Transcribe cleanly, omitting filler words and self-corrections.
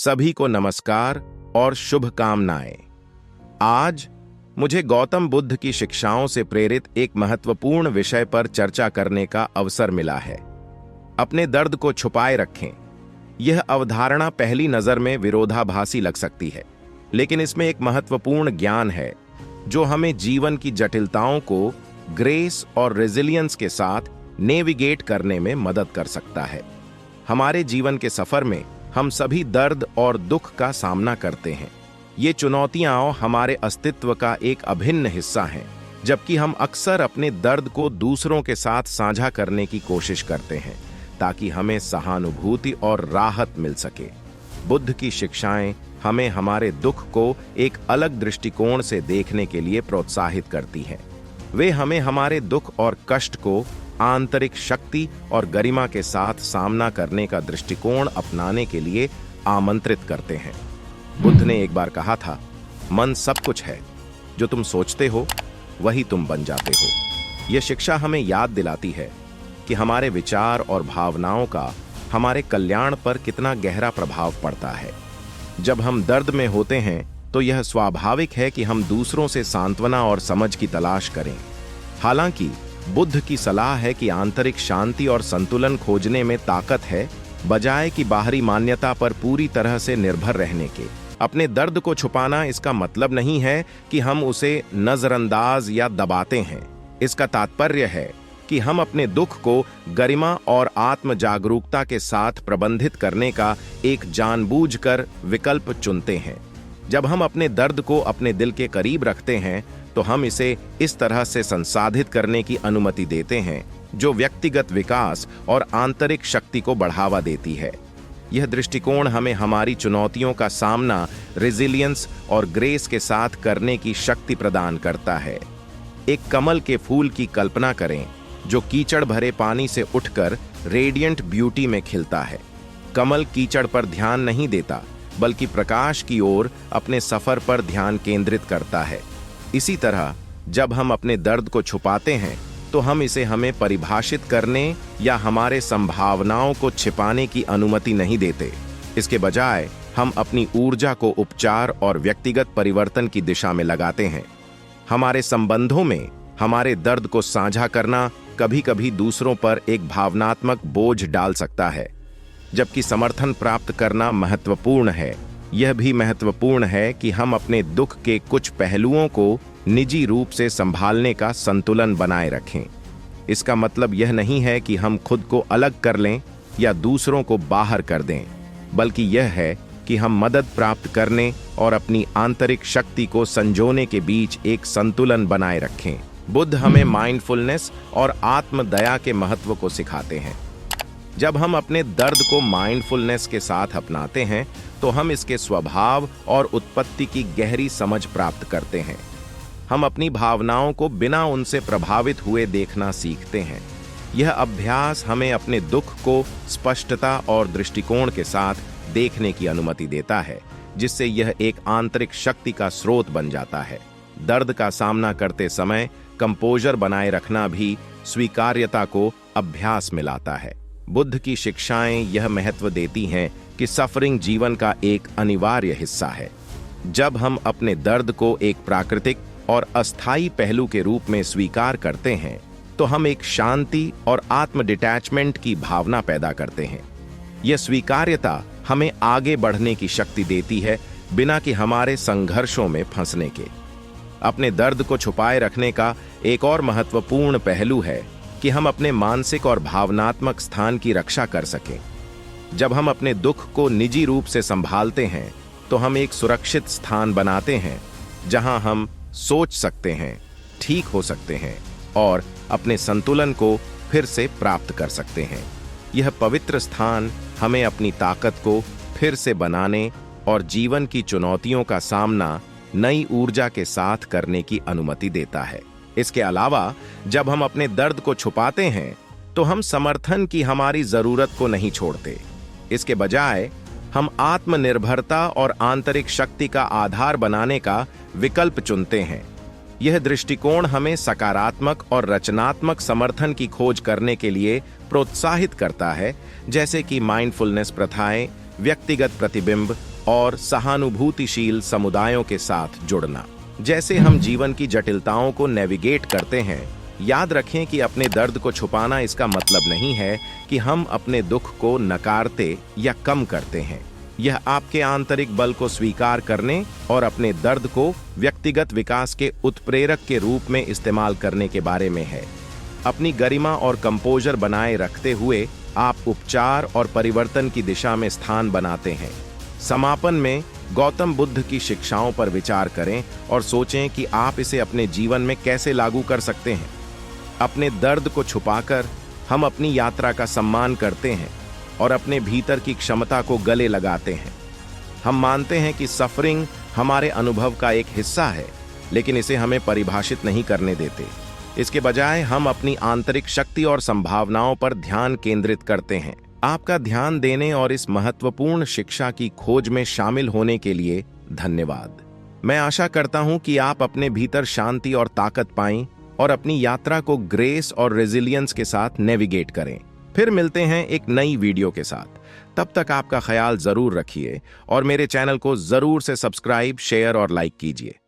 सभी को नमस्कार और शुभकामनाएं। आज मुझे गौतम बुद्ध की शिक्षाओं से प्रेरित एक महत्वपूर्ण विषय पर चर्चा करने का अवसर मिला है। अपने दर्द को छुपाए रखें। यह अवधारणा पहली नजर में विरोधाभासी लग सकती है, लेकिन इसमें एक महत्वपूर्ण ज्ञान है जो हमें जीवन की जटिलताओं को ग्रेस और रेजिलियंस के साथ नेविगेट करने में मदद कर सकता है। हमारे जीवन के सफर में हम सभी दर्द और दुख का सामना करते हैं। ये चुनौतियां हमारे अस्तित्व का एक अभिन्न हिस्सा हैं, जबकि हम अक्सर अपने दर्द को दूसरों के साथ साझा करने की कोशिश करते हैं ताकि हमें सहानुभूति और राहत मिल सके। बुद्ध की शिक्षाएं हमें हमारे दुख को एक अलग दृष्टिकोण से देखने के लिए प्रोत्साहित करती हैं। वे हमें हमारे दुख और कष्ट को आंतरिक शक्ति और गरिमा के साथ सामना करने का दृष्टिकोण अपनाने के लिए आमंत्रित करते हैं। बुद्ध ने एक बार कहा था, मन सब कुछ है, जो तुम सोचते हो वही तुम बन जाते हो। यह शिक्षा हमें याद दिलाती है कि हमारे विचार और भावनाओं का हमारे कल्याण पर कितना गहरा प्रभाव पड़ता है। जब हम दर्द में होते हैं तो यह स्वाभाविक है कि हम दूसरों से सांत्वना और समझ की तलाश करें। हालांकि बुद्ध की सलाह है कि आंतरिक शांति और संतुलन खोजने में ताकत है, बजाय कि बाहरी मान्यता पर पूरी तरह से निर्भर रहने के। अपने दर्द को छुपाना इसका मतलब नहीं है कि हम उसे नजरअंदाज या दबाते हैं। इसका तात्पर्य है कि हम अपने दुख को गरिमा और आत्म जागरूकता के साथ प्रबंधित करने का एक जानबूझकर विकल्प चुनते हैं। जब हम अपने दर्द को अपने दिल के करीब रखते हैं तो हम इसे इस तरह से संसाधित करने की अनुमति देते हैं जो व्यक्तिगत विकास और आंतरिक शक्ति को बढ़ावा देती है। यह दृष्टिकोण हमें हमारी चुनौतियों का सामना रेजिलियंस और ग्रेस के साथ करने की शक्ति प्रदान करता है। एक कमल के फूल की कल्पना करें जो कीचड़ भरे पानी से उठकर रेडिएंट ब्यूटी में खिलता है। कमल कीचड़ पर ध्यान नहीं देता, बल्कि प्रकाश की ओर अपने सफर पर ध्यान केंद्रित करता है। इसी तरह जब हम अपने दर्द को छुपाते हैं तो हम इसे हमें परिभाषित करने या हमारे संभावनाओं को छिपाने की अनुमति नहीं देते। इसके बजाय हम अपनी ऊर्जा को उपचार और व्यक्तिगत परिवर्तन की दिशा में लगाते हैं। हमारे संबंधों में हमारे दर्द को साझा करना कभी-कभी दूसरों पर एक भावनात्मक बोझ डाल सकता है, जबकि समर्थन प्राप्त करना महत्वपूर्ण है। यह भी महत्वपूर्ण है कि हम अपने दुख के कुछ पहलुओं को निजी रूप से संभालने का संतुलन बनाए रखें। इसका मतलब यह नहीं है कि हम खुद को अलग कर लें या दूसरों को बाहर कर दें, बल्कि यह है कि हम मदद प्राप्त करने और अपनी आंतरिक शक्ति को संजोने के बीच एक संतुलन बनाए रखें। बुद्ध हमें माइंडफुलनेस और आत्मदया के महत्व को सिखाते हैं। जब हम अपने दर्द को माइंडफुलनेस के साथ अपनाते हैं तो हम इसके स्वभाव और उत्पत्ति की गहरी समझ प्राप्त करते हैं। हम अपनी भावनाओं को बिना उनसे प्रभावित हुए देखना सीखते हैं। यह अभ्यास हमें अपने दुख को स्पष्टता और दृष्टिकोण के साथ देखने की अनुमति देता है, जिससे यह एक आंतरिक शक्ति का स्रोत बन जाता है। दर्द का सामना करते समय कंपोजर बनाए रखना भी स्वीकार्यता को अभ्यास में लाता है। बुद्ध की शिक्षाएं यह महत्व देती हैं कि सफरिंग जीवन का एक अनिवार्य हिस्सा है। जब हम अपने दर्द को एक प्राकृतिक और अस्थायी पहलू के रूप में स्वीकार करते हैं तो हम एक शांति और आत्म डिटैचमेंट की भावना पैदा करते हैं। यह स्वीकार्यता हमें आगे बढ़ने की शक्ति देती है, बिना कि हमारे संघर्षों में फंसने के। अपने दर्द को छुपाए रखने का एक और महत्वपूर्ण पहलू है कि हम अपने मानसिक और भावनात्मक स्थान की रक्षा कर सकें। जब हम अपने दुख को निजी रूप से संभालते हैं तो हम एक सुरक्षित स्थान बनाते हैं जहां हम सोच सकते हैं, ठीक हो सकते हैं और अपने संतुलन को फिर से प्राप्त कर सकते हैं। यह पवित्र स्थान हमें अपनी ताकत को फिर से बनाने और जीवन की चुनौतियों का सामना नई ऊर्जा के साथ करने की अनुमति देता है। इसके अलावा जब हम अपने दर्द को छुपाते हैं तो हम समर्थन की हमारी जरूरत को नहीं छोड़ते। इसके बजाय हम आत्मनिर्भरता और आंतरिक शक्ति का आधार बनाने का विकल्प चुनते हैं। यह दृष्टिकोण हमें सकारात्मक और रचनात्मक समर्थन की खोज करने के लिए प्रोत्साहित करता है, जैसे कि माइंडफुलनेस प्रथाएं, व्यक्तिगत प्रतिबिंब और सहानुभूतिशील समुदायों के साथ जुड़ना। जैसे हम जीवन की जटिलताओं को नेविगेट करते हैं, याद रखें कि अपने दर्द को छुपाना इसका मतलब नहीं है कि हम अपने दुख को नकारते या कम करते हैं। यह आपके आंतरिक बल को स्वीकार करने और अपने दर्द को व्यक्तिगत विकास के उत्प्रेरक के रूप में इस्तेमाल करने के बारे में है। अपनी गरिमा और कंपोजर बनाए रखते हुए आप उपचार और परिवर्तन की दिशा में स्थान बनाते हैं। समापन में गौतम बुद्ध की शिक्षाओं पर विचार करें और सोचें कि आप इसे अपने जीवन में कैसे लागू कर सकते हैं। अपने दर्द को छुपाकर हम अपनी यात्रा का सम्मान करते हैं और अपने भीतर की क्षमता को गले लगाते हैं। हम मानते हैं कि सफरिंग हमारे अनुभव का एक हिस्सा है, लेकिन इसे हमें परिभाषित नहीं करने देते। इसके बजाय हम अपनी आंतरिक शक्ति और संभावनाओं पर ध्यान केंद्रित करते हैं। आपका ध्यान देने और इस महत्वपूर्ण शिक्षा की खोज में शामिल होने के लिए धन्यवाद। मैं आशा करता हूं कि आप अपने भीतर शांति और ताकत पाएं और अपनी यात्रा को ग्रेस और रेजिलियंस के साथ नेविगेट करें। फिर मिलते हैं एक नई वीडियो के साथ। तब तक आपका ख्याल जरूर रखिए और मेरे चैनल को जरूर से सब्सक्राइब, शेयर और लाइक कीजिए।